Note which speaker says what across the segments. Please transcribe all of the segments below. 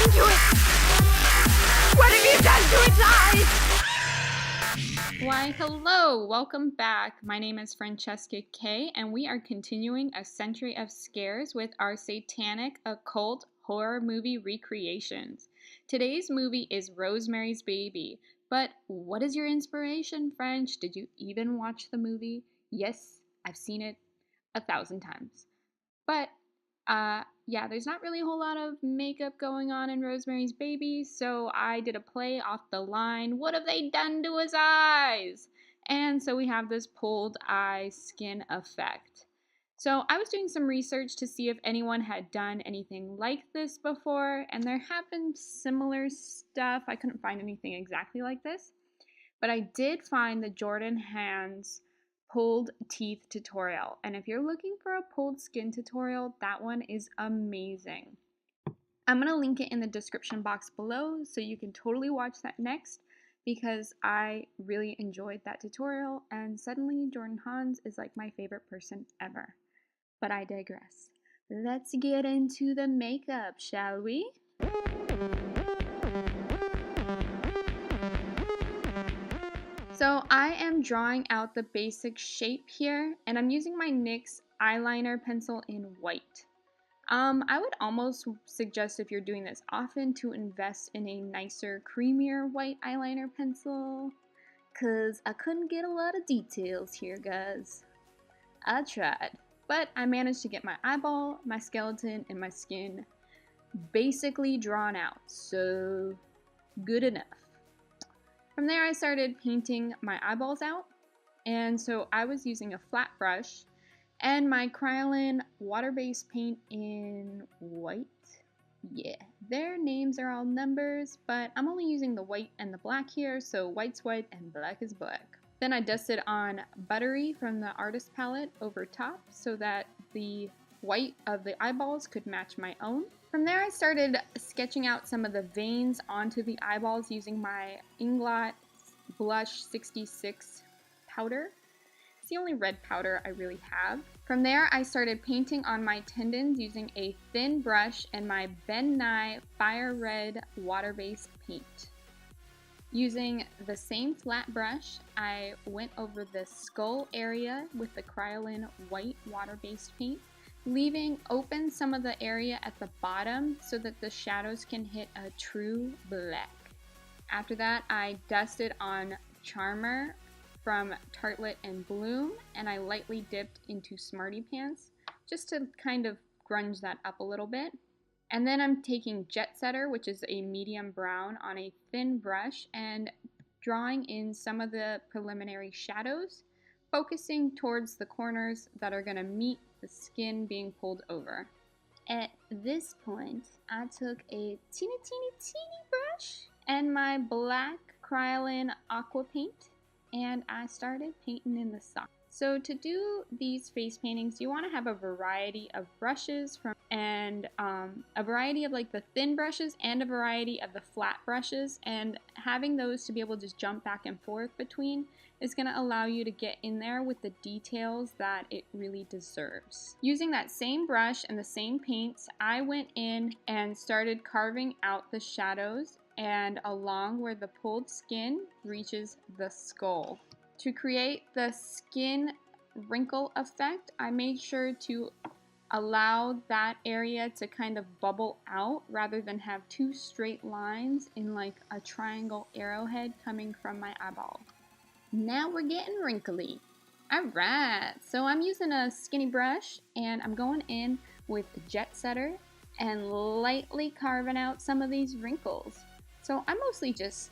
Speaker 1: done to it? What have you done to its eyes?
Speaker 2: Why, hello! Welcome back. My name is Francesca K, and we are continuing A Century of Scares with our satanic, occult, horror movie recreations. Today's movie is Rosemary's Baby. But what is your inspiration, French? Did you even watch the movie? Yes, I've seen it 1,000 times. But, yeah, there's not really a whole lot of makeup going on in Rosemary's Baby, so I did a play off the line, what have they done to his eyes? And so we have this pulled eye skin effect. So I was doing some research to see if anyone had done anything like this before, and there have been similar stuff. I couldn't find anything exactly like this, but I did find the Jordan Hands pulled teeth tutorial, and if you're looking for a pulled skin tutorial, that one is amazing. I'm gonna link it in the description box below so you can totally watch that next, because I really enjoyed that tutorial, and suddenly Jordan Hans is like my favorite person ever. But I digress. Let's get into the makeup, shall we? So I am drawing out the basic shape here, and I'm using my NYX eyeliner pencil in white. I would almost suggest, if you're doing this often, to invest in a nicer, creamier white eyeliner pencil, cause I couldn't get a lot of details here, guys. I tried, but I managed to get my eyeball, my skeleton, and my skin basically drawn out, so good enough. From there, I started painting my eyeballs out, and so I was using a flat brush and my Kryolan water-based paint in white. Yeah, their names are all numbers, but I'm only using the white and the black here, so white's white and black is black. Then I dusted on Buttery from the artist palette over top so that the white of the eyeballs could match my own. From there, I started sketching out some of the veins onto the eyeballs using my Inglot Blush 66 powder. It's the only red powder I really have. From there, I started painting on my tendons using a thin brush and my Ben Nye Fire Red water-based paint. Using the same flat brush, I went over the skull area with the Kryolan white water-based paint, leaving open some of the area at the bottom so that the shadows can hit a true black. After that, I dusted on Charmer from Tartlette and Bloom, and I lightly dipped into Smarty Pants just to kind of grunge that up a little bit. And then I'm taking Jet Setter, which is a medium brown, on a thin brush and drawing in some of the preliminary shadows, focusing towards the corners that are going to meet the skin being pulled over. At this point, I took a teeny brush and my black Kryolan aqua paint, and I started painting in the sock. So to do these face paintings, you want to have a variety of brushes and a variety of like the thin brushes and a variety of the flat brushes, and having those to be able to jump back and forth between is going to allow you to get in there with the details that it really deserves. Using that same brush and the same paints, I went in and started carving out the shadows and along where the pulled skin reaches the skull. To create the skin wrinkle effect, I made sure to allow that area to kind of bubble out rather than have two straight lines in like a triangle arrowhead coming from my eyeball. Now we're getting wrinkly. Alright, so I'm using a skinny brush and I'm going in with Jet Setter and lightly carving out some of these wrinkles. So I'm mostly just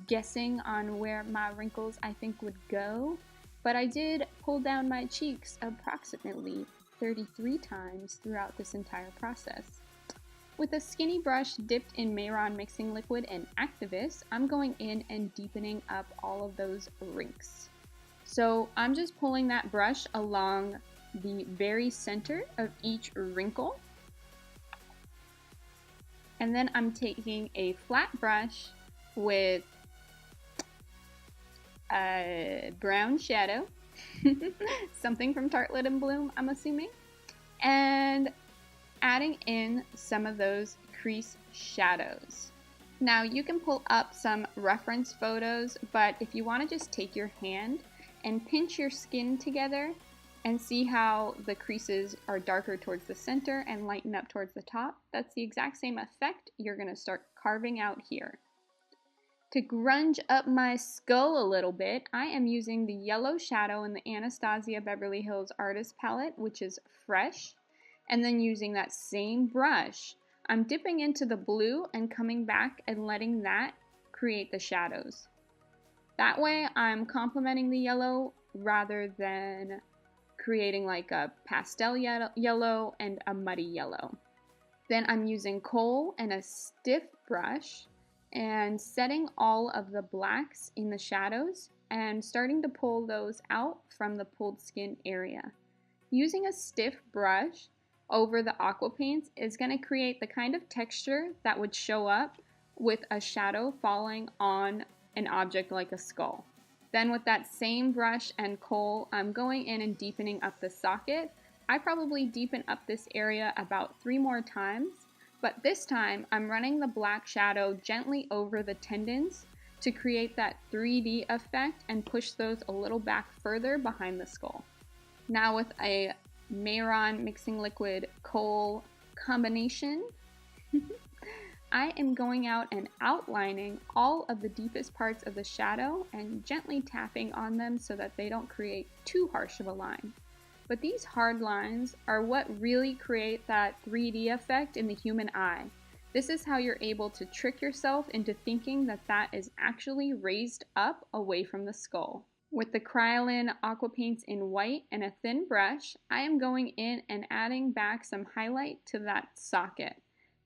Speaker 2: guessing on where my wrinkles I think would go, but I did pull down my cheeks approximately 33 times throughout this entire process. With a skinny brush dipped in Mehron mixing liquid and Activist, I'm going in and deepening up all of those wrinkles. So I'm just pulling that brush along the very center of each wrinkle, and then I'm taking a flat brush with a brown shadow, something from Tartlette and Bloom, I'm assuming, and adding in some of those crease shadows. Now you can pull up some reference photos, but if you want to just take your hand and pinch your skin together and see how the creases are darker towards the center and lighten up towards the top, that's the exact same effect you're going to start carving out here. To grunge up my skull a little bit, I am using the yellow shadow in the Anastasia Beverly Hills Artist Palette, which is fresh, and then using that same brush, I'm dipping into the blue and coming back and letting that create the shadows. That way I'm complementing the yellow rather than creating like a pastel yellow and a muddy yellow. Then I'm using kohl and a stiff brush and setting all of the blacks in the shadows and starting to pull those out from the pulled skin area. Using a stiff brush over the aqua paints is going to create the kind of texture that would show up with a shadow falling on an object like a skull. Then with that same brush and kohl, I'm going in and deepening up the socket. I probably deepen up this area about 3 more times. But this time, I'm running the black shadow gently over the tendons to create that 3D effect and push those a little back further behind the skull. Now with a Mehron mixing liquid kohl combination, I am going out and outlining all of the deepest parts of the shadow and gently tapping on them so that they don't create too harsh of a line. But these hard lines are what really create that 3D effect in the human eye. This is how you're able to trick yourself into thinking that that is actually raised up away from the skull. With the Kryolan aqua paints in white and a thin brush, I am going in and adding back some highlight to that socket.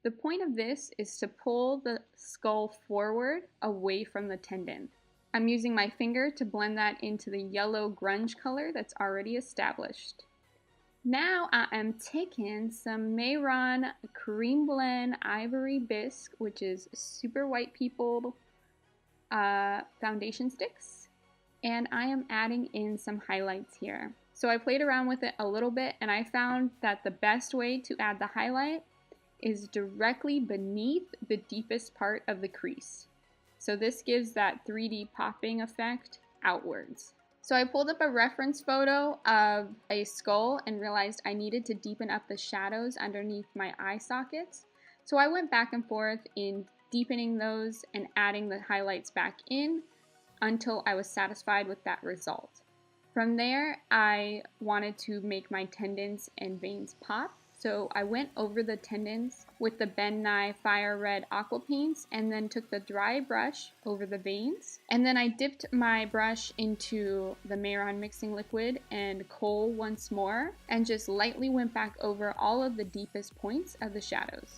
Speaker 2: The point of this is to pull the skull forward away from the tendon. I'm using my finger to blend that into the yellow grunge color that's already established. Now I am taking some Mehron Cream Blend Ivory Bisque, which is super white people foundation sticks, and I am adding in some highlights here. So I played around with it a little bit and I found that the best way to add the highlight is directly beneath the deepest part of the crease. So this gives that 3D popping effect outwards. So I pulled up a reference photo of a skull and realized I needed to deepen up the shadows underneath my eye sockets. So I went back and forth in deepening those and adding the highlights back in until I was satisfied with that result. From there, I wanted to make my tendons and veins pop. So I went over the tendons with the Ben Nye Fire Red Aqua Paints and then took the dry brush over the veins. And then I dipped my brush into the Mehron mixing liquid and kohl once more and just lightly went back over all of the deepest points of the shadows.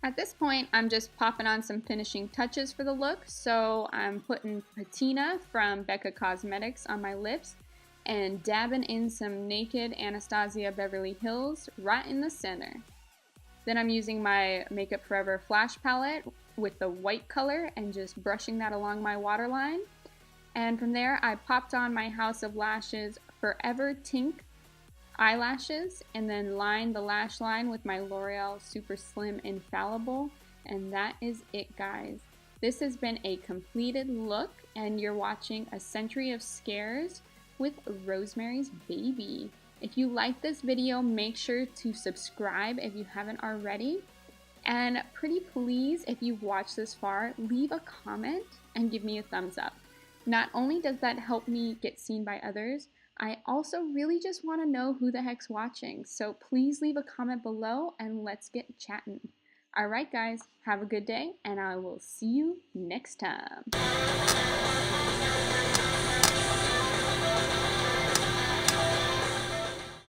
Speaker 2: At this point, I'm just popping on some finishing touches for the look. So I'm putting patina from Becca Cosmetics on my lips and dabbing in some Naked Anastasia Beverly Hills right in the center. Then I'm using my Makeup Forever Flash palette with the white color and just brushing that along my waterline. And from there, I popped on my House of Lashes Forever Tink eyelashes and then lined the lash line with my L'Oreal Super Slim Infallible. And that is it, guys. This has been a completed look and you're watching A Century of Scares with Rosemary's Baby. If you like this video, make sure to subscribe if you haven't already. And pretty please, if you've watched this far, leave a comment and give me a thumbs up. Not only does that help me get seen by others, I also really just want to know who the heck's watching. So please leave a comment below and let's get chatting. Alright guys, have a good day and I will see you next time.